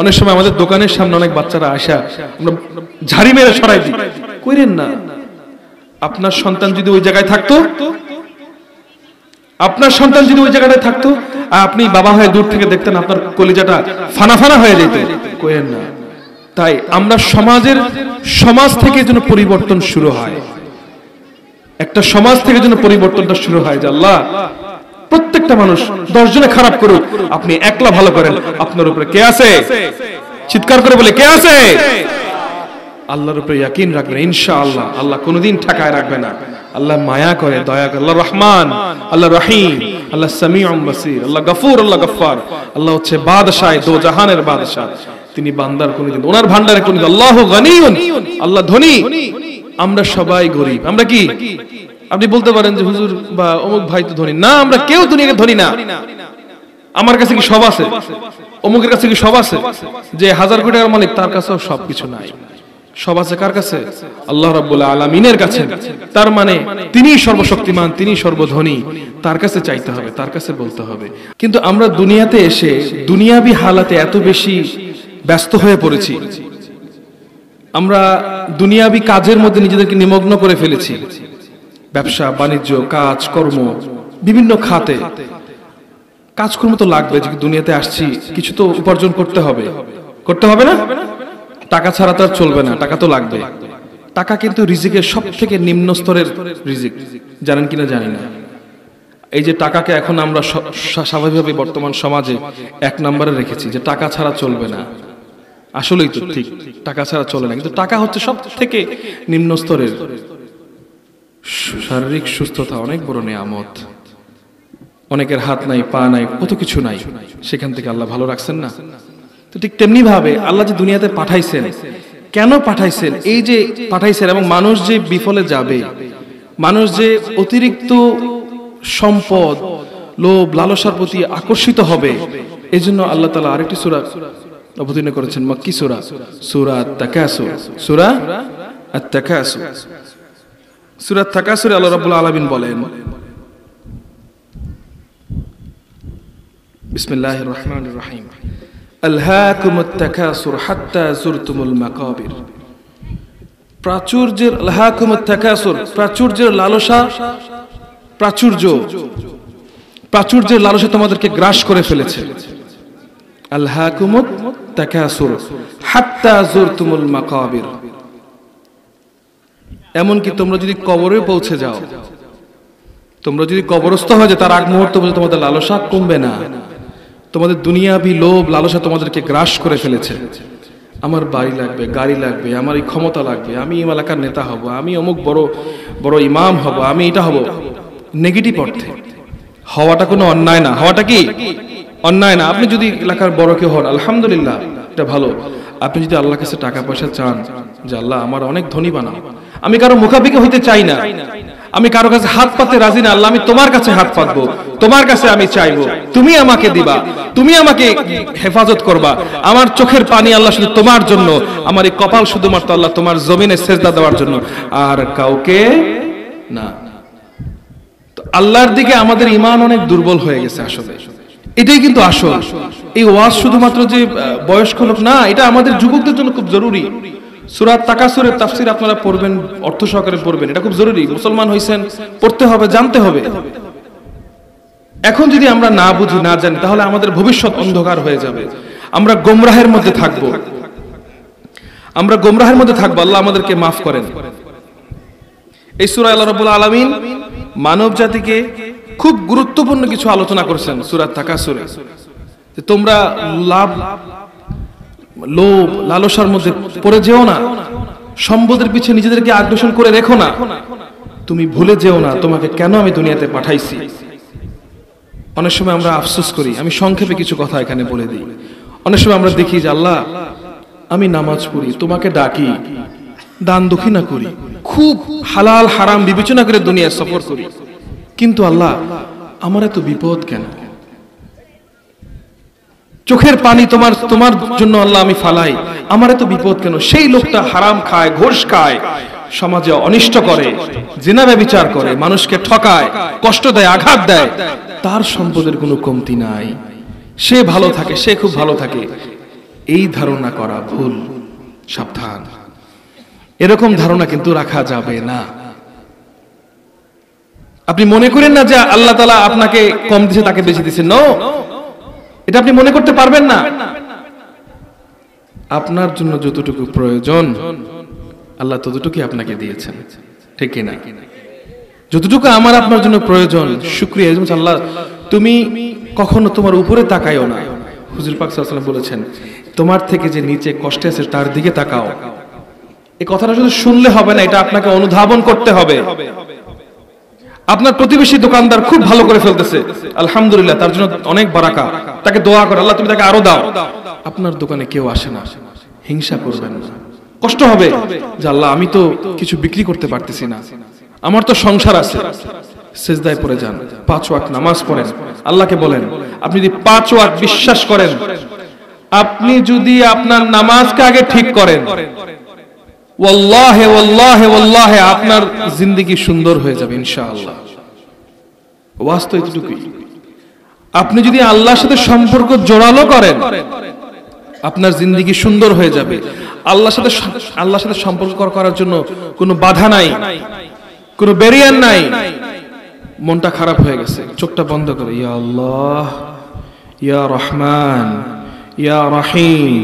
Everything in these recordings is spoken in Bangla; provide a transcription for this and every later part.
অনেক সময় আমাদের দোকানের সামনে অনেক বাচ্চারা আসা, আমরা ঝাড়ি মেরে সরাই দিই। কইরেন না। আপনার সন্তান যদি ওই জায়গায় থাকতো, আপনার সন্তান যদি ওই জায়গাটায় থাকতো, আপনি বাবা হয়ে দূর থেকে দেখতেন আপনার কলিজাটা ফানা ফানা হয়ে যেত। কইরেন না। তাই আমরা সমাজ থেকে যেন পরিবর্তন শুরু হয়, একটা সমাজ থেকে যেন পরিবর্তনটা শুরু হয় যে আল্লাহ প্রত্যেকটা মানুষ 10 জনে খারাপ করুক, আপনি একলা ভালো করেন। আপনার উপরে কে আছে? চিৎকার করে বলে কে আছে? আল্লাহর উপরে ইয়াকিন রাখবেন ইনশাআল্লাহ। আল্লাহ কোনোদিন ঠকায় রাখবে না। আল্লাহ মায়া করে, দয়া করে। আল্লাহ রহমান, আল্লাহ রহিম, আল্লাহ সামিউম বাসীর, আল্লাহ গফুর, আল্লাহ গফফার। আল্লাহ হচ্ছে বাদশাহ, দো জাহানের বাদশাহ। তিনি বান্দার কোনোদিন ওনার ভান্ডারে কোনোদিন আল্লাহু গনিয়ুন, আল্লাহ ধনী, আমরা সবাই গরিব। আমরা কি? আপনি বলতে পারেন যে হুজুর বা অমুক ভাই তো ধনী না, আমরা কেউ দুনিয়াতে ধনী না। আমার কাছে কি সব আছে? অমুকের কাছে কি সব আছে? যে 1000 কোটি টাকার মালিক তার কাছেও সবকিছু নাই। সব আছে কার কাছে? আল্লাহ রাব্বুল আলামিনের কাছে। তার মানে তিনি সর্বশক্তিমান, তিনি সর্বধনী। তার কাছে চাইতে হবে, তার কাছে বলতে হবে। কিন্তু আমরা দুনিয়াতে এসে দুনিয়াবি হালাতে এত বেশি ব্যস্ত হয়ে পড়েছি, আমরা দুনিয়াবি কাজের মধ্যে নিজেদেরকে নিমগ্ন করে ফেলেছি। ব্যবসা বাণিজ্য, কাজ কর্ম, বিভিন্ন খাতে কাজকর্ম তো লাগবে। যে দুনিয়াতে আসছি, কিছু তো উপার্জন করতে হবে, করতে হবে না? টাকা ছাড়া তো আর চলবে না, টাকা তো লাগবে। টাকা কিন্তু রিজিকের সব থেকে নিম্ন স্তরের রিজিক, জানেন কিনা জানি না। এই যে টাকাকে এখন আমরা স্বাভাবিকভাবে বর্তমান সমাজে 1 নম্বরে রেখেছি যে টাকা ছাড়া চলবে না। আসলেই তো ঠিক, টাকা ছাড়া চলে না। কিন্তু টাকা হচ্ছে সব থেকে নিম্ন স্তরের। শারীরিক সুস্থতা অনেক বড় নিয়ামত। অনেকের হাত নাই, পা নাই, কত কিছু নাই, সেখান থেকে আল্লাহ ভালো রাখছেন না? তো ঠিক তেমনি ভাবে আল্লাহ যে দুনিয়াতে পাঠাইছেন, কেন পাঠাইছেন? এই যে পাঠাইছেন, এবং মানুষ যে বিফলে যাবে, মানুষ যে অতিরিক্ত সম্পদ, লোভ, লালসার প্রতি আকর্ষিত হবে, এজন্য আল্লাহ তাআলা আরেকটি সূরা অবতীর্ণ করেছেন, মক্কি সূরা, সূরা আত-তাকাসুর। সূরা আত-তাকাসুর, সূরা আত-তাকাসুরে আল্লাহ রাব্বুল আলামিন বলেন, বিসমিল্লাহির রহমানির রহিম, আলহাকুমুত তাকাসুর হাত্তা যুরতুমুল মাকাবির। প্রাচুর্যের, আলহাকুমুত তাকাসুর, প্রাচুর্যের লালসা, প্রাচুর্যের লালসা তোমাদেরকে গ্রাস করে ফেলেছে। আলহাকুমুত তাকাসুর হাত্তা যুরতুমুল মাকাবির। এমনকি তোমরা যদি কবরে পৌঁছে যাও, তোমরা যদি কবরস্থ হয়ে যাও, তার আগ মুহূর্ত পর্যন্ত তোমাদের লালসা কমবে না। তোমাদের দুনিয়াবি লোভ লালসা তোমাদেরকে গ্রাস করে ফেলেছে। আমার বাড়ি লাগবে, গাড়ি লাগবে, আমার এই ক্ষমতা লাগবে, আমি এই এলাকার নেতা হব, আমি অমুক বড় বড় ইমাম হব, আমি এটা হব। নেগেটিভ অর্থে হওয়াটা কোনো অন্যায় না। হওয়াটা কি অন্যায় না। আপনি যদি এলাকার বড় কেউ হন, আলহামদুলিল্লাহ, এটা ভালো। আপনি যদি আল্লাহর কাছে টাকা পয়সা চান যে আল্লাহ আমার অনেক ধনী বানাও, আমি কারো মুখাপিকি হইতে চাই না, আমি কারো কাছে হাত পাতে রাজি না, আল্লাহ আমি তোমার কাছে হাত পাতবো, তোমার কাছে আমি চাইবো, তুমি আমাকে দিবা, তুমি আমাকে হেফাজত করবা, আমার চোখের পানি আল্লাহ শুধু তোমার জন্য, আমার এই কপাল শুধুমাত্র আল্লাহ তোমার জমিনে সেজদা দেওয়ার জন্য, আর কাউকে না। তো আল্লাহর দিকে আমাদের ঈমান অনেক দুর্বল হয়ে গেছে। আসলে এটাই কিন্তু আসল। এই ওয়াজ শুধুমাত্র যে বয়স্ক লোক না, এটা আমাদের যুবকদের জন্য খুব জরুরি। সূরা আত-তাকাসুরের তাফসীর আপনারা পড়বেন, অর্থ সহকারে পড়বেন, এটা খুব জরুরি। মুসলমান হইছেন, পড়তে হবে, জানতে হবে। এখন যদি আমরা না বুঝি, না জানি, তাহলে আমাদের ভবিষ্যৎ অন্ধকার হয়ে যাবে। আমরা গোমরাহের মধ্যে থাকবো, আমরা গোমরাহের মধ্যে থাকবো। আল্লাহ আমাদেরকে মাফ করেন। এই সূরা আল্লাহ রাব্বুল আলামিন মানব জাতিকে খুব গুরুত্বপূর্ণ কিছু আলোচনা করেছেন সূরা আত-তাকাসুরে, যে তোমরা লোভ লালসার মধ্যে পড়ে যেও না, সম্পদের পিছনে নিজেদেরকে আগ্রাসন করে রেখো না, তুমি ভুলে যেও না তোমাকে কেন আমি দুনিয়াতে পাঠাইছি। অনেক সময় আমরা আফসোস করি, আমি সংক্ষেপে কিছু কথা এখানে বলে দিই। অনেক সময় আমরা দেখি যে আল্লাহ আমি নামাজ পড়ি, তোমাকে ডাকি, দান দক্ষিণা করি, খুব হালাল হারাম বিবেচনা করে দুনিয়া সফর করি, কিন্তু আল্লাহ আমার এত বিপদ কেন? চোখের পানি তোমার জন্য আল্লাহ আমি ফালাই, আমার এত বিপদ কেন? সেই লোকটা হারাম খায়, ঘোষ খায়, সমাজে অনিষ্ট করে, জিনা ব্যভিচার করে, মানুষকে ঠকায়, কষ্ট দেয়, আঘাত দেয়, তার সম্পদের কোনো কমতি নাই, সে ভালো থাকে, সে খুব ভালো থাকে। এই ধারণা করা ভুল, সাবধান। এরকম ধারণা কিন্তু রাখা যাবে না। আপনি মনে করেন না যে আল্লাহ তাআলা আপনাকে কম দিয়েছে তাকে বেশি দিয়েছে, নো, এটা আপনি মনে করতে পারবেন না। আপনার জন্য যতটুকু প্রয়োজন আল্লাহ ততটুকুই আপনাকে দিয়েছেন, ঠিক কি না? যতটুকু আমার আপনার জন্য প্রয়োজন, শুকরিয়া। আল্লাহ তুমি কখনো তোমার উপরে তাকাইও না। হুজুর পাক সাল্লাল্লাহু আলাইহি ওয়াসাল্লাম বলেছেন, তোমার থেকে যে নিচে কষ্টে আছে তার দিকে তাকাও। এই কথাটা শুধু শুনলে হবে না, এটা আপনাকে অনুধাবন করতে হবে। আপনার প্রতিবেশী দোকানদার খুব ভালো করে ফেলতেছে, আলহামদুলিল্লাহ, তার জন্য অনেক বারাকা, তাকে দোয়া করে আল্লাহ তুমি তাকে আরো দাও। আপনার দোকানে কেউ আসে না, হিংসা করবেন না। কষ্ট হবে যে আল্লাহ আমি তো কিছু বিক্রি করতে পারতেছি না, আমার তো সংসার আছে। সিজদায় পড়ে যান, 5 ওয়াক্ত নামাজ পড়েন, আল্লাহকে বলেন। আপনি যদি 5 ওয়াক্ত বিশ্বাস করেন, আপনি যদি আপনার নামাজকে আগে ঠিক করেন, ওয়াল্লাহি ওয়াল্লাহি ওয়াল্লাহি আপনার জিন্দেগি সুন্দর হয়ে যাবে ইনশাআল্লাহ। ওয়াস্তব এতটুকুই। আপনি যদি আল্লাহর সাথে সম্পর্ক জোড়ালো করেন, আপনার জিন্দেগি সুন্দর হয়ে যাবে। আল্লাহর সাথে সম্পর্ক করার জন্য কোনো বাধা নাই, কোনো ব্যারিয়ার নাই। মনটা খারাপ হয়ে গেছে, চোখটা বন্ধ করে ইয়া আল্লাহ, ইয়া রহমান, ইয়া রহিম,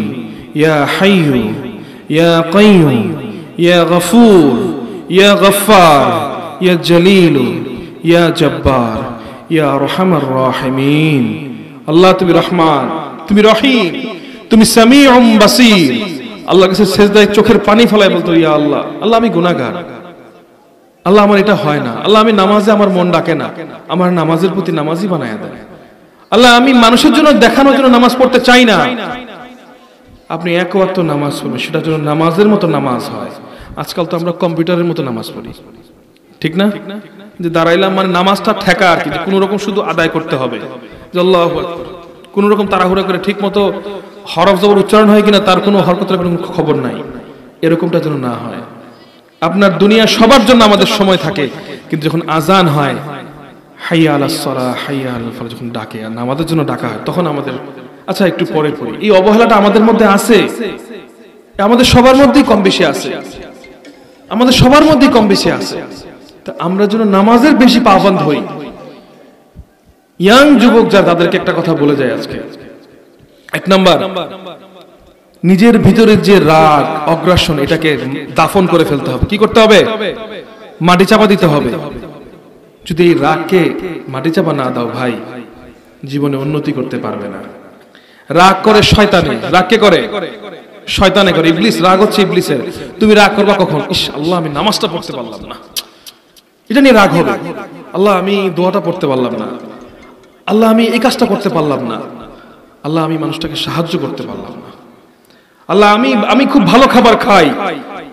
ইয়া হাইয়্যু, ইয়া কাইয়্যুম, ইয়া গফুর, ইয়া গফফার, ইয়া জলিল, ইয়া জব্বার, ইয়া আরহামার রাহিমিন। আল্লাহ তুমি রহমান, তুমি রহিম, তুমি সামিউম বাসীর। আল্লাহর কাছে সিজদায় চোখের পানি ফেলায় বলতো ইয়া আল্লাহ, আল্লাহ আমি গুনাহগার, আল্লাহ আমার এটা হয় না, আল্লাহ আমি নামাজে আমার মন ডাকে না, আমার নামাজের প্রতি নামাজি বানায়া দেয়। আল্লাহ আমি মানুষের জন্য দেখানোর জন্য নামাজ পড়তে চাই না। আপনি এক ওয়াক্ত নামাজ পড়বেন, সেটার জন্য নামাজের মতো নামাজ হয়। আজকাল তো আমরা কম্পিউটারের মতো নামাজ পড়ি, ঠিক না? যে দাঁড়াইলাম মানে নামাজটা ঠেকা আর কি, কোন রকম শুধু আদায় করতে হবে, যে আল্লাহু আকবার, কোন রকম তাড়াহুড়া করে ঠিক মতো হরফ জবর উচ্চারণ হয় কিনা তার কোনো হরকতের কোনো খবর নাই। এরকমটা যেন না হয়। আপনার দুনিয়া সবার জন্য আমাদের সময় থাকে, কিন্তু যখন আজান হয় হাইয়া আলাস সালাহ, হাইয়া আলাল ফালাহ, যখন ডাকে আর আমাদের জন্য ডাকা হয়, তখন আমাদের আচ্ছা একটু পরে পড়ি। এই অবহেলাটা আমাদের মধ্যে আছে, আমাদের সবার মধ্যেই কম বেশি আছে, আমাদের সবার মধ্যেই কম বেশি আছে। তা আমরা যেন নামাজের বেশি পাবন্দ হই। ইয়াং যুবক যা, তাদেরকে একটা কথা বলে যায় আজকে। 1 নাম্বার, নিজের ভিতরে যে রাগ অগ্রাসন, এটাকে দাফন করে ফেলতে হবে। কি করতে হবে? মাটি চাপা দিতে হবে। যদি এই রাগকে মাটি চাপা না দাও ভাই, জীবনে উন্নতি করতে পারবে না। রাগ করে শয়তানে, রাগ কে করে? শয়তানে করে, ইবলিস। রাগ হচ্ছে ইবলিসের। তুমি রাগ করবা কখন? ইস আল্লাহ আমি নামাজটা পড়তে পারলাম না, এটা নিয়ে রাগ হবে। আল্লাহ আমি দোয়াটা পড়তে পারলাম না, আল্লাহ আমি এই কাজটা করতে পারলাম না, আল্লাহ আমি মানুষটাকে সাহায্য করতে পারলাম না, আল্লাহ আমি খুব ভালো খাবার খাই,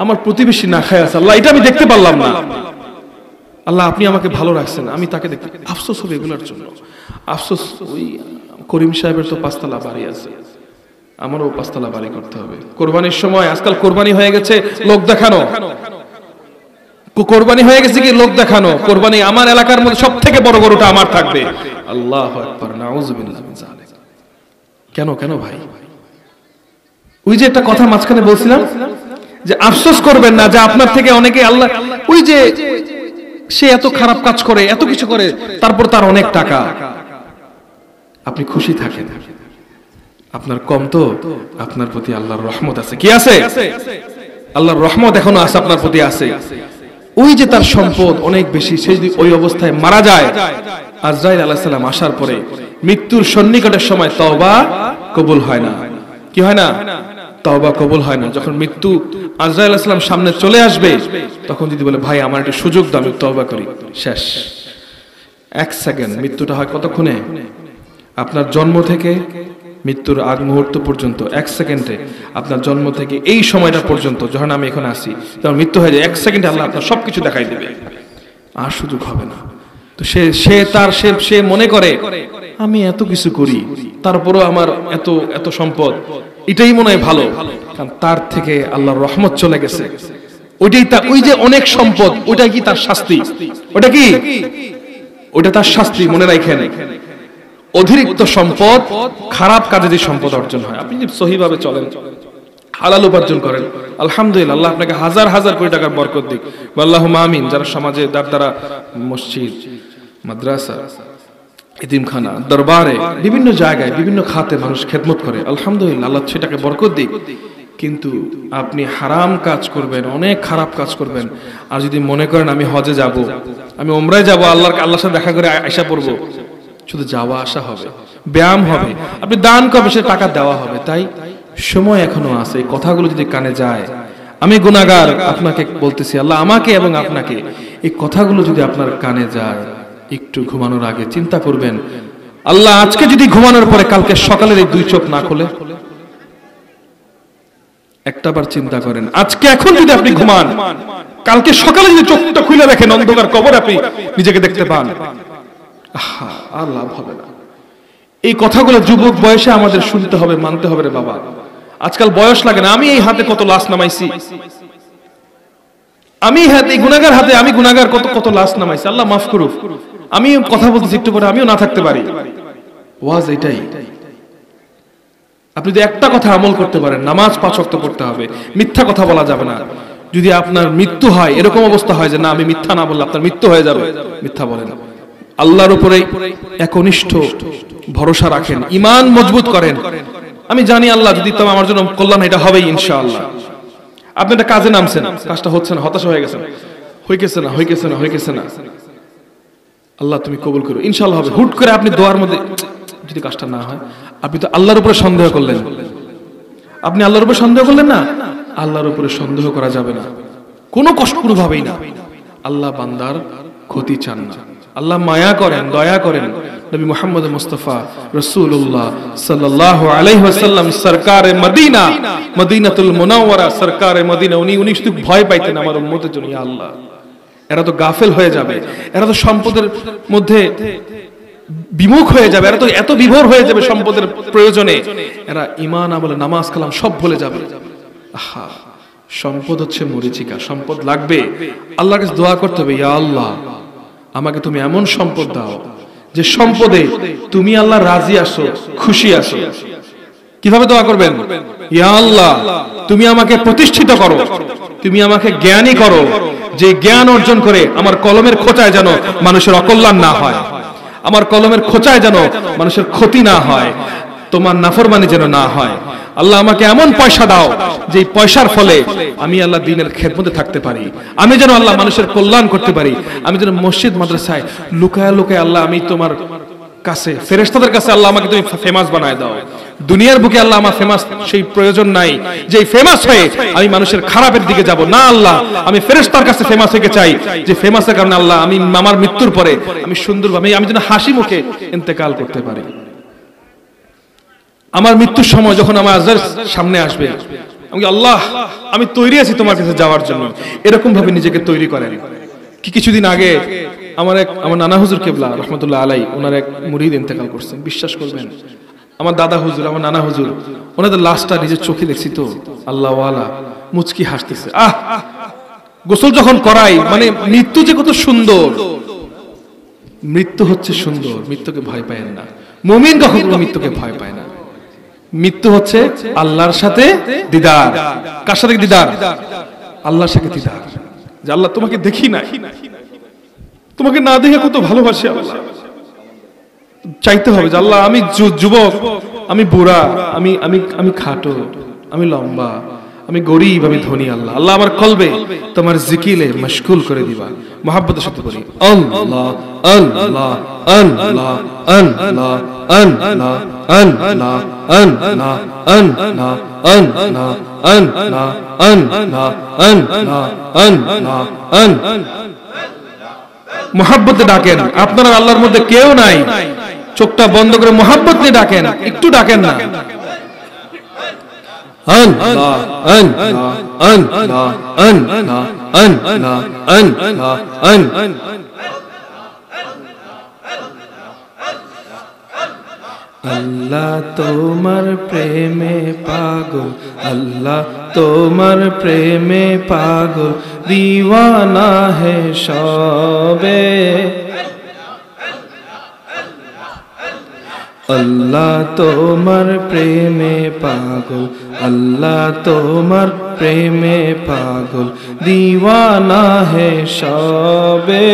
আমার প্রতিবেশী না খায় আছে, আল্লাহ এটা আমি দেখতে পারলাম না, আল্লাহ আপনি আমাকে ভালো রাখছেন, আমি তাকে দেখতে। আফসোস হবে এগুলোর জন্য। আফসোস, ওই করিম সাহেবের তো 5 তলা বাড়ি আছে, আমারও 5 তলা বাড়ি করতে হবে। কোরবানির সময়, আজকাল কোরবানি হয়ে গেছে লোক দেখানো, কোরবানি হয়ে গেছে কি লোক দেখানো। কোরবানি আমার এলাকার মধ্যে সবথেকে বড় গরুটা আমার থাকবে। আল্লাহু আকবার, নাউযুবিল্লাহ মিন যালিক। কেন কেন ভাই? ওই যে একটা কথা মাঝখানে বলছিলাম যে আফসোস করবেন না যে আপনার থেকে অনেকে আল্লাহ, ওই যে সে এত খারাপ কাজ করে, এত কিছু করে, তারপর তার অনেক টাকা। আপনি খুশি থাকেন, আপনার কম তো আপনার প্রতি আল্লাহর রহমত আছে। কি আছে? আল্লাহর রহমত এখনো আছে, আপনার প্রতি আছে। ওই যে তার সম্পদ অনেক বেশি, সে যদি ওই অবস্থায় মারা যায়, আজরাইল আলাইহিস সালাম আসার পরে মৃত্যুর সন্নিকটের সময় তওবা কবুল হয় না। কি হয় না? তওবা কবুল হয় না। যখন মৃত্যু আজরাইল আলাইহিস সালাম সামনে চলে আসবে, তখন যদি বলে ভাই আমার একটা সুযোগ দাও, আমি তওবা করি, শেষ। 1 সেকেন্ড। মৃত্যুটা হয় কতক্ষণে? আপনার জন্ম থেকে মৃত্যুর আগ মুহূর্ত পর্যন্ত 1 সেকেন্ডে, আপনার জন্ম থেকে এই সময়টা পর্যন্ত, যখন আমি এখানে আসি তখন মৃত্যু হয়ে যায় 1 সেকেন্ডে। আল্লাহ আপনার সবকিছু দেখাই দেবে, আর সুযোগ হবে না। তো সে মনে করে আমি এত কিছু করি, তারপরও আমার এত এত সম্পদ, এটাই মনে হয় ভালো, কারণ তার থেকে আল্লাহর রহমত চলে গেছে। ওইটাই ওই যে অনেক সম্পদ, ওইটা কি তার শাস্তি? ওটা কি? ওটা তার শাস্তি, মনে রাখেন। অতিরিক্ত সম্পদ খারাপ কাজে যে সম্পদ অর্জন হয়, আপনি যদি সহিভাবে চলেন, হালাল উপার্জন করেন, আলহামদুলিল্লাহ, আল্লাহ আপনাকে হাজার হাজার কোটি টাকার বরকত দিক। আল্লাহুম্মা আমিন। যারা সমাজে দ্বারা মসজিদ, মাদ্রাসা, এতিমখানা, দরবারে, বিভিন্ন জায়গায় বিভিন্ন খাতে মানুষ খেদমত করে, আলহামদুলিল্লাহ, আল্লাহ সেটাকে বরকত দিক। কিন্তু আপনি হারাম কাজ করবেন, অনেক খারাপ কাজ করবেন, আর যদি মনে করেন আমি হজে যাব, আমি ওমরায় যাব, আল্লাহর সাথে দেখা করে আয়সা পড়বো, শুধু যাওয়া আসা হবে, ব্যায়াম হবে, আপনি দান করবেন, সে টাকা দেওয়া হবে। তাই সময় এখনো আছে, এই কথাগুলো যদি কানে যায়, আমি গুনাহগার, আপনাকে বলতেছি, আল্লাহ আমাকে এবং আপনাকে, এই কথাগুলো যদি আপনার কানে যায়, একটু ঘুমানোর আগে চিন্তা করবেন, আল্লাহ আজকে যদি ঘুমানোর পরে কালকে সকালের এই দুই চোখ না খুলে, একটাবার চিন্তা করেন, আজকে এখন যদি আপনি ঘুমান, কালকে সকালে যদি চোখটা খুলে দেখেন, অন্ধকার কবর আপনি নিজেকে দেখতে পান, আর লাভ হবে না। এই কথাগুলো যুবক বয়সে আমাদের শুনতে হবে, মানতে হবে রে বাবা। আজকাল বয়স লাগে না। আমি এই হাতে কত লাশ নামাইছি, আমি হাতে গুনাহগার হাতে আমি গুনাহগার কত কত লাশ নামাইছি, আল্লাহ মাফ করুক। আমি কথা বলতেছি, একটু পরে আমিও না থাকতে পারি। ওয়াজ এটাই, আপনি যদি একটা কথা আমল করতে পারেন, নামাজ 5 ওয়াক্ত পড়তে হবে, মিথ্যা কথা বলা যাবে না। যদি আপনার মৃত্যু হয়, এরকম অবস্থা হয় যে না আমি মিথ্যা না বললে আপনার মৃত্যু হয়ে যাবে, মিথ্যা বলেন। আল্লাহর উপরে একনিষ্ঠ ভরসা রাখেন, ঈমান মজবুত করেন। আমি জানি আল্লাহ যদি তো আমার জন্য কল্যাণ, এটা হবেই ইনশাআল্লাহ। আপনি একটা কাজে নামছেন, কাজটা হচ্ছে না, হতাশা হয়ে গেছেন, হইতেছে না, আল্লাহ তুমি কবুল করো, ইনশাআল্লাহ হবে। হুট করে আপনি দোয়ার মধ্যে যদি কাজটা না হয়, আপনি তো আল্লাহর উপরে সন্দেহ করলেন। আপনি আল্লাহর উপরে সন্দেহ করলেন না, আল্লাহর উপরে সন্দেহ করা যাবে না, কোনো কষ্ট কোনোভাবেই না। আল্লাহ বান্দার ক্ষতি চান না, আল্লাহ মায়া করেন, দয়া করেন। নবী মুহাম্মদ মুস্তাফা রাসূলুল্লাহ সাল্লাল্লাহু আলাইহি ওয়াসাল্লাম সরকারে মদিনা, মদিনাতুল মুনাওয়ারা, সরকারে মদিনা, উনি শুধু ভয় পাইতেন আমার উম্মতের জন্য, ইয়া আল্লাহ এরা তো গাফেল হয়ে যাবে, এরা তো সম্পদের মধ্যে বিমুখ হয়ে যাবে, এরা তো এত বিভোর হয়ে যাবে সম্পদের প্রয়োজনে, এরা ঈমান আমল নামাজ কালাম সব ভুলে যাবে। আহা, সম্পদ হচ্ছে মরিচিকা, সম্পদ লাগবে, আল্লাহর কাছে দোয়া করতে হবে, ইয়া আল্লাহ আমাকে তুমি এমন সম্পদ দাও যে সম্পদে তুমি আল্লাহ রাজি আসো, খুশি আসো। কিভাবে দোয়া করবেন? ইয়া আল্লাহ তুমি আমাকে প্রতিষ্ঠিত করো, তুমি আমাকে জ্ঞানী করো, যে জ্ঞান অর্জন করে আমার কলমের খোঁচায় যেন মানুষের অকল্যাণ না হয়, আমার কলমের খোঁচায় যেন মানুষের ক্ষতি না হয়, তোমার নাফরমানি যেন না হয়। আল্লাহ আমাকে এমন পয়সা দাও যে পয়সার ফলে আমি আল্লাহ দ্বীনের খেদমতে থাকতে পারি, আমি যেন আল্লাহ মানুষের কল্যাণ করতে পারি, আমি যেন মসজিদ মাদ্রাসায় লুকায় লুকায় আল্লাহ আমি তোমার কাছে, ফেরেশতাদের কাছে আল্লাহ আমাকে তুমি ফেমাস বানায় দাও। দুনিয়ার বুকে আল্লাহ আমার ফেমাস সেই প্রয়োজন নাই যে ফেমাস হয়ে আমি মানুষের খারাপের দিকে যাব না। আল্লাহ আমি ফেরেশতার কাছে ফেমাস হতে চাই, যে ফেমাসের কারণে আল্লাহ আমি আমার মৃত্যুর পরে আমি সুন্দরভাবে আমি যেন হাসি মুখে ইন্তেকাল করতে পারি। আমার মৃত্যুর সময় যখন আমার আজরাইল সামনে আসবে, আমি আল্লাহ আমি তৈরি আছি তোমার কাছে যাওয়ার জন্য, এরকম ভাবে নিজেকে তৈরি করেন। কিছুদিন আগে আমার নানা হুজুর কেবলা রহমতুল্লাহ আলাই, ওনার এক মুরিদ ইন্তেকাল করছেন। বিশ্বাস করবেন, আমার দাদা হুজুর, আমার নানা হুজুর, ওনাদের লাশটা নিজের চোখে দেখছি তো, আল্লাহ ওয়ালা মুচকি হাসতেছে। গোসল যখন করাই, মানে মৃত্যু যে কত সুন্দর, মৃত্যু হচ্ছে সুন্দর, মৃত্যুকে ভয় পায় না। মুমিন কখনো মৃত্যুকে ভয় পায় না। মৃত্যু হচ্ছে আল্লাহর সাথে দিদার। কার সাথে দিদার? আল্লাহর সাথে দিদার। যে আল্লাহ তোমাকে দেখি না, তোমাকে না দেখে কত ভালোবাসি আল্লাহ। চাইতে হবে যে আল্লাহ আমি যুবক, আমি বুড়া, আমি খাটো, আমি লম্বা, আমি গরিব, আমি ধনী, আল্লাহ আল্লাহ আমার কলবে তোমার জিকিরে মশগুল করে দিবা। মহব্বতের সাথে বলি আল্লাহ আল্লাহ আল্লাহ আল্লাহ আল্লাহ আল্লাহ আল্লাহ আল্লাহ আল্লাহ আল্লাহ আল্লাহ আল্লাহ আল্লাহ আল্লাহ। মহব্বতে ডাকেন। আপনারা আল্লাহর মধ্যে কেউ নাই, চোখটা বন্ধ করে মহব্বত নিয়ে ডাকেন, একটু ডাকেন না। আল্লাহ আল্লাহ আল্লাহ আল্লাহ আল্লাহ আল্লাহ আল্লাহ। আল্লাহ তোমার প্রেমে পাগল, আল্লাহ তোমার প্রেমে পাগল, দিওয়ানা হে সবে। আল্লাহ তোমার প্রেমে পাগল, আল্লাহ তোমার প্রেমে পাগল, দিওয়ানা হে সবে,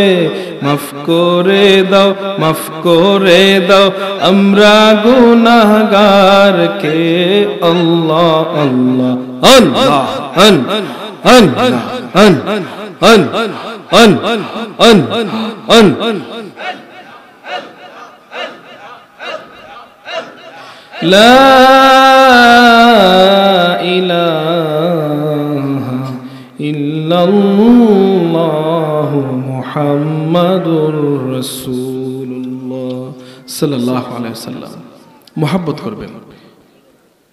মাফ করে দাও, মাফ করে দাও আমরা গুনাহগার কে। আল্লাহ আল্লাহ আল্লাহ আল্লাহ লা ইলাহা ইল্লাল্লাহু মুহাম্মাদুর রাসূলুল্লাহ সাল্লাল্লাহু আলাইহি ওয়াসাল্লাম। মুহাব্বত করবেন।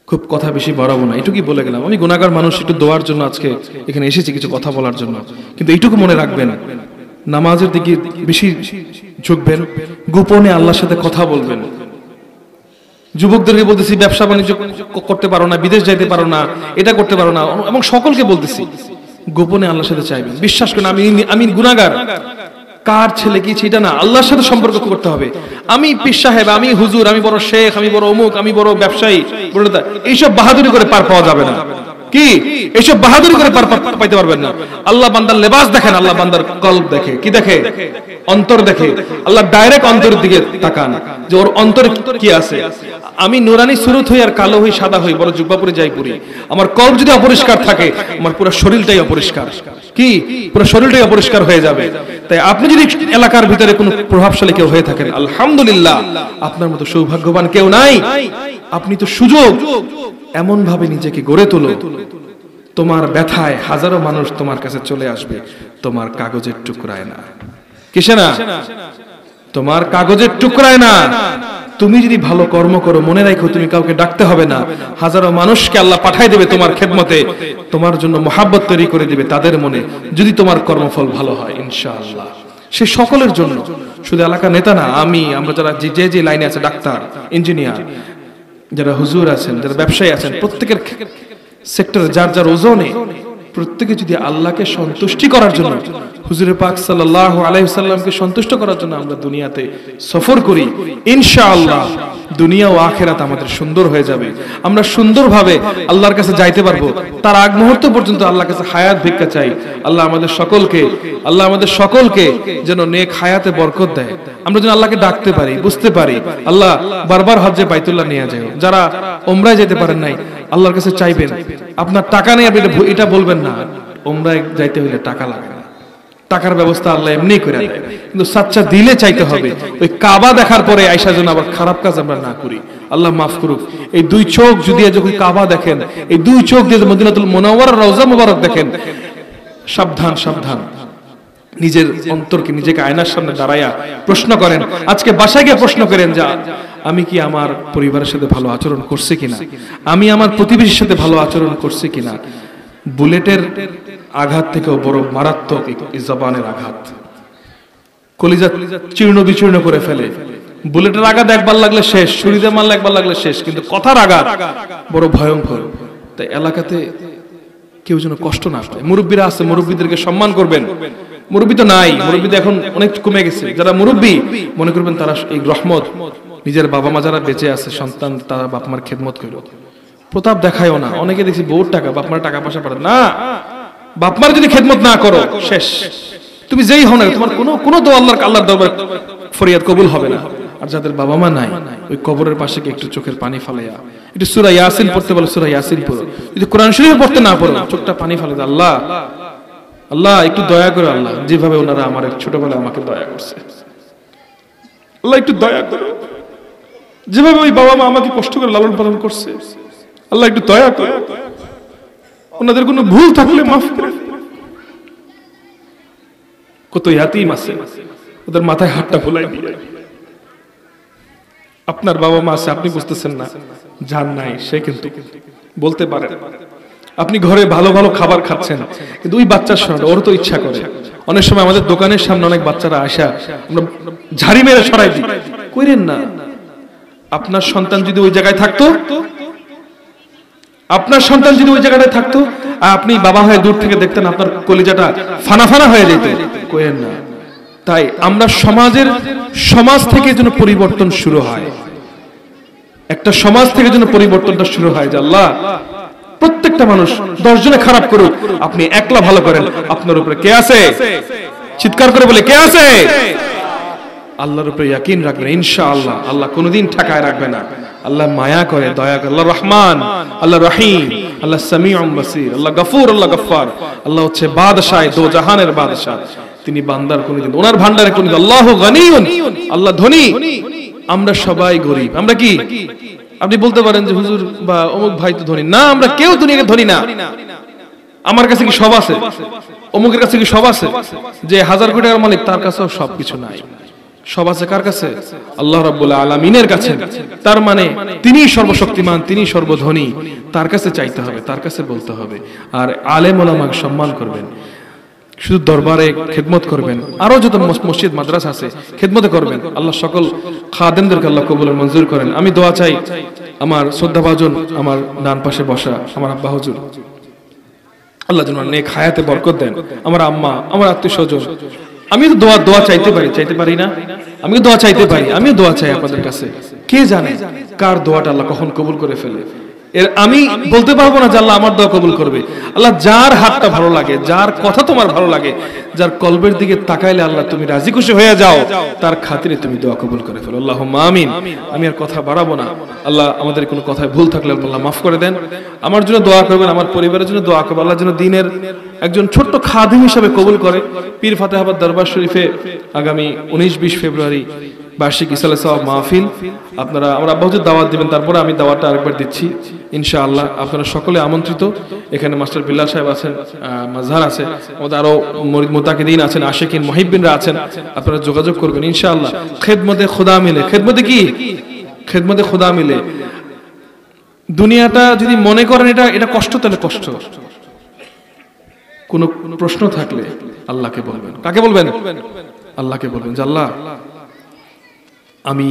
খুব কথা বেশি বাড়াবো না, এটুকুই বলে গেলাম। আমি গুনাহগার মানুষ, একটু দোয়ার জন্য আজকে এখানে এসেছি, কিছু কথা বলার জন্য। কিন্তু এইটুকু মনে রাখবেন, নামাজের দিকে বেশি ঝুঁকবেন, গোপনে আল্লাহর সাথে কথা বলবেন। যুবকদেরকে বলতেছি, ব্যবসা বাণিজ্য করতে পারো না, বিদেশ যাইতে পারো না, এটা করতে পারো না, এবং সকলকে বলতেছি গোপনে আল্লাহর সাথে চাইবেন। বিশ্বাস করেন, আমি গুনাহগার, কার ছেলে কি সেটা না, আল্লাহর সাথে সম্পর্ক করতে হবে। আমি পীর সাহেব, আমি হুজুর, আমি বড় শেখ, আমি বড় অমুক, আমি বড় ব্যবসায়ী, এইসব বাহাদুরি করে পার পাওয়া যাবে না। কি এইসব বাহাদুরি করে পার পাইতে পারবেন না। আল্লাহ বান্দার লেবাস দেখেন, আল্লাহ বান্দার কলব দেখে। কি দেখে? অন্তর দেখে। আল্লাহ ডাইরেক্ট অন্তরের দিকে তাকান যে ওর অন্তরে কি আছে। আমি নুরানি সুরত হই আর কালো হই, সাদা হই, বড় জুব্বা পরে যাই পরি, আমার কলব যদি অপরিষ্কার থাকে, আমার পুরো শরীরটাই অপরিষ্কার। কি পুরো শরীরটাই অপরিষ্কার হয়ে যাবে। তাই আপনি যদি এলাকার ভিতরে কোনো প্রভাবশালী কেউ হয়ে থাকেন, আলহামদুলিল্লাহ, আপনার মতো সৌভাগ্যবান কেউ নাই। আপনি তো সুযোগ, এমন ভাবে নিজেকে গড়ে তোলো, তোমার ব্যথায় হাজারো মানুষ তোমার কাছে চলে আসবে, তোমার কাগজের টুকরায় না। কিসে না? তোমার কাগজের টুকরায় না। তুমি যদি ভালো কর্ম করো, মনে রাখো তুমি কাউকে ডাকতে হবে না, হাজারো মানুষকে আল্লাহ পাঠায় দেবে তোমার খেদমতে, তোমার জন্য মহাব্বত তৈরি করে দিবে তাদের মনে, যদি তোমার কর্মফল ভালো হয় ইনশাআল্লাহ। সে সকলের জন্য, শুধু এলাকার নেতা না, আমরা যারা যে যে লাইনে আছে, ডাক্তার, ইঞ্জিনিয়ার, যারা হুজুর আছেন, যারা ব্যবসায়ী আছেন, প্রত্যেকের সেক্টরে যার যার ওজনে, প্রত্যেকে যদি আল্লাহকে সন্তুষ্টি করার জন্য, হুজুরে পাক সাল্লাল্লাহু আলাইহি ওয়াসাল্লামকে সন্তুষ্ট করার জন্য আমরা দুনিয়াতে সফর করি, ইনশাআল্লাহ দুনিয়া ও আখিরাত আমাদের সুন্দর হয়ে যাবে। আমরা সুন্দরভাবে আল্লাহর কাছে যাইতে পারবো। তার আগ মুহূর্ত পর্যন্ত আল্লাহর কাছে হায়াত ভিক্ষা চাই। আল্লাহ আমাদের সকলকে যেন নেক হায়াতে বরকত দেয়। আমরা যেন আল্লাহকে ডাকতে পারি, বুঝতে পারি। আল্লাহ বারবার হজ্জে বাইতুল্লাহ নিয়ে যায়। যারা ওমরায় যেতে পারেন নাই, আল্লাহর কাছে চাইবেন। আপনার টাকা নেই, আপনি এটা বলবেন না, ওমরায় যাইতে হলে টাকা লাগে না, টাকার ব্যবস্থা আল্লাহ এমনি করে দেয়, কিন্তু সাচ্চা দিলে চাইতে হবে। ওই কাবা দেখার পরে আয়েশা যেন আবার খারাপ কাজ আমরা না করি, আল্লাহ মাফ করুক। এই দুই চোখ যদি যখন কাবা দেখেন, এই দুই চোখ দিয়ে মদিনাতুল মুনাওয়ারা রওজা মুবারক দেখেন, সাবধান সাবধান। নিজের অন্তরকে, নিজেকে আয়নার সামনে দাঁড়ায়া প্রশ্ন করেন। আজকে বাসায় গিয়ে প্রশ্ন করেন যে আমি কি আমার পরিবারের সাথে ভালো আচরণ করছি কিনা, আমি আমার প্রতিবেশীর সাথে ভালো আচরণ করছি কিনা। বুলেটের আঘাত থেকেও বড় মারাত্মক এই জবানের আঘাত, কলিজা চীর্ণ বিচীর্ণ করে ফেলে। বুলেটের আঘাত একবার লাগলে শেষ, ছুরিতে মারলে একবার লাগলে শেষ, কিন্তু কথার আঘাত বড় ভয়ঙ্কর। তাই এলাকাতে কেউ যেন কষ্ট না পায়। মুরব্বীরা আছে, মুরব্বীদেরকে সম্মান করবেন। মুরব্বী তো নাই, মুরব্বী এখন অনেক কমে গেছে। যারা মুরব্বী মনে করবেন তারা এই রহমত, নিজের বাবা মা যারা বেঁচে আছে, সন্তান তারা বাপ মার খেদমত করল। প্রতাপ দেখায়ও না। অনেকে দেখছি বহুত টাকা, বাপ মার টাকা পয়সা পাঠায় না। বাপ মার যদি খেদমত না করো, শেষ। তুমি যেই হও না, তোমার কোনো তো আল্লাহর দরবারে ফরিয়াদ কবুল হবে না। আর যাদের বাবা মা নাই, ওই কবরের পাশে একটু চোখের পানি ফালাইয়া একটু সূরা ইয়াসিন পড়তে বলে, সূরা ইয়াসিন পড়ো। যদি কোরআন শরীফ পড়তে না পারো, চোখটা পানি ফালে দাও, আল্লাহ আল্লাহ একটু দয়া করো, আল্লাহ যেভাবে ওনারা আমার ছোটবেলায় আমাকে দয়া করছে, আল্লাহ একটু দয়া করো। যেভাবে ওই বাবা মা আমাকে কষ্ট করে লালন পালন করছে, আল্লাহ একটু দয়া করো। ওনাদের কোনো ভুল থাকলে মাফ করে। কত ইয়াতীম আছে, ওদের মাথায় হাতটা ফুলাই দিয়ে। আপনার বাবা মা আছে, আপনি বুঝতেছেন না, যার নাই সে কিন্তু বলতে পারে। আপনি ঘরে ভালো ভালো খাবার খাচ্ছেন, কিন্তু ওই বাচ্চার সঙ্গে ওর তো ইচ্ছা করে। অনেক সময় আমাদের দোকানের সামনে অনেক বাচ্চারা আসা, আমরা ঝাড়ি মেরে সরাই দিই। কইরেন না। আপনার সন্তান যদি ওই জায়গায় থাকতো, আপনার সন্তান যদি ওই জায়গাটায় থাকতো, আর আপনি বাবা হয়ে দূর থেকে দেখতেন, আপনার কলিজাটা ফানা ফানা হয়ে যেত। কইরেন না। তাই আমরা সমাজ থেকে যেন পরিবর্তন শুরু হয়। একটা সমাজ থেকে যেন পরিবর্তনটা শুরু হয় যে আল্লাহ প্রত্যেকটা মানুষ 10 জনে খারাপ করুক, আপনি একলা ভালো করেন। আপনার উপরে কে আছে? চিৎকার করে বলে কে আছে? আল্লাহর উপরে ইয়াকিন রাখবেন ইনশাআল্লাহ। আল্লাহ কোনোদিন ঠকায় রাখবে না। আল্লাহ মায়া করে, দয়া করে। আল্লাহ রহমান, আল্লাহ রহিম, আল্লাহ সামিউম বাসীর, আল্লাহ গফুর, আল্লাহ গফফার। আল্লাহ হচ্ছে বাদশাহ, দো জাহানের বাদশাহ। তিনি বান্দার কোনোদিন ওনার ভান্ডারে কোনোদিন আল্লাহু গানিয়ুন, আল্লাহ ধনী, আমরা সবাই গরিব। আমরা কি? আপনি বলতে পারেন যে হুজুর বা অমুক ভাই তো ধনী না, আমরা কেউ দুনিয়াতে ধনী না। আমার কাছে কি সব আছে? অমুকের কাছে কি সব আছে? যে 1000 কোটি টাকার মালিক তার কাছেও সবকিছু নাই। সব আছে কার কাছে? আল্লাহ রাব্বুল আলামিনের কাছে। তার মানে তিনি সর্বশক্তিমান, তিনি সর্বধনী। তার কাছে চাইতে হবে, তার কাছে বলতে হবে। আর আলেম ওলামাকে সম্মান করবেন, শুধু দরবারে খেদমত করবেন। আরো যত মসজিদ মাদ্রাসা আছে খেদমতে করবেন। আল্লাহ সকল খাদেমদেরকে আল্লাহ কবুল মঞ্জুর করেন। আমি দোয়া চাই আমার শ্রদ্ধাভাজন, আমার ডান পাশে বসা আমার আব্বা হুজুর, আল্লাহ যেন নেক হায়াতে বরকত দেন। আমার আম্মা, আমার আত্মীয় স্বজন, আমি তো দোয়া চাইতে পারি, চাইতে পারি না? আমি দোয়া চাইতে পারি, আমিও দোয়া চাই আপনাদের কাছে। কে জানে কার দোয়াটা আল্লাহ কখন কবুল করে ফেলে। এর আমি বলতে পারবো না যে আল্লাহ আমার দোয়া কবুল করবে। আল্লাহ যার হাতটা ভালো লাগে, যার কথা তোমার ভালো লাগে, যার কলবের দিকে তাকাইলে আল্লাহ তুমি রাজি খুশি হয়ে যাও, তার খাতিরে তুমি দোয়া কবুল করে ফেলো। আল্লাহুম্মা আমিন। আমি আর কথা বাড়াবো না। আল্লাহ আমাদের কোনো কথায় ভুল থাকলে আল্লাহ মাফ করে দেন। আমার জন্য দোয়া করবেন, আমার পরিবারের জন্য দোয়া করবেন। আল্লাহ যেন দিনের একজন ছোট্ট খাদিম হিসেবে কবুল করে। পীর ফাতেহাবাদ দরবার শরীফে আগামী 19-20 ফেব্রুয়ারি বার্ষিক ইসালে সওয়াব মাহফিল। আপনারা আমার আব্বা হুজুর দাওয়াত দিবেন, তারপরে আমি দাওয়াতটা আরেকবার দিচ্ছি ইনশাআল্লাহ। আপনারা সকলে আমন্ত্রিত। এখানে মাস্টার বিল্লাল সাহেব আছেন, মাজহার আছে, আমাদের আরো মুরিদ মুতাকিদিন আছেন, আশিকিন মুহিব্বিনরা আছেন। আপনারা যোগাযোগ করবেন ইনশাআল্লাহ। খেদমতে খোদা মিলে, খেদমতে কি? খেদমতে খোদা মিলে। দুনিয়াটা যদি মনে করেন এটা কষ্ট, তাহলে কষ্ট। কোনো প্রশ্ন থাকলে আল্লাহকে বলবেন। কাকে বলবেন? আল্লাহকে বলবেন যে আল্লাহ আমি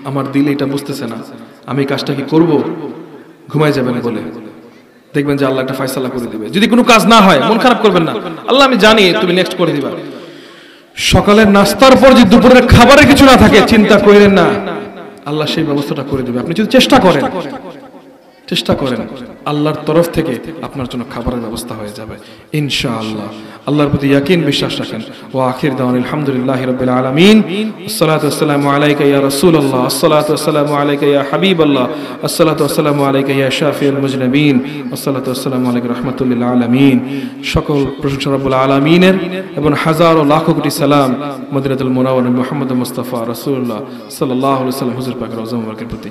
আমার দিলে এটা বুঝতেছে না, আমি কাজটা কি করব? ঘুমাই যাবেন বলে দেখবেন যে আল্লাহ একটা ফয়সালা করে দিবে। যদি কোনো কাজ না হয় মন খারাপ করবেন না, আল্লাহ আমি জানি তুমি নেক্সট করে দিবা। সকালের নাস্তার পর যদি দুপুরের খাবারের কিছু না থাকে চিন্তা করেন না, আল্লাহ সেই ব্যবস্থাটা করে দিবে। আপনি যদি চেষ্টা করেন, আল্লাহর তরফ থেকে আপনার জন্য খাবারের ব্যবস্থা হয়ে যাবে ইনশাআল্লাহ। আল্লাহর প্রতি ইয়াকিন, বিশ্বাস রাখেন। ওয়া আখির দাওয়ানা আলহামদুলিল্লাহি রাব্বিল আলামিন। আসসালাতু ওয়াসসালামু আলাইকা ইয়া রাসূলুল্লাহ, আসসালাতু ওয়াসসালামু আলাইকা ইয়া হাবিবাল্লাহ, আসসালাতু ওয়াসসালামু আলাইকা ইয়া শাফিউল মুজনিবিন, আসসালাতু ওয়াসসালামু আলাইকা রাহমাতুল লিল আলামিন। সকল প্রশংসা রব্বুল আলামিনের এবং হাজারো লাখো কোটি সালাম মদিনাতুল মুনাওয়ারা মুহাম্মদ মুস্তাফা রাসূলুল্লাহ সাল্লাল্লাহু আলাইহি ওয়াসাল্লাম হুজুর পাকের রওজা মুবারকের প্রতি।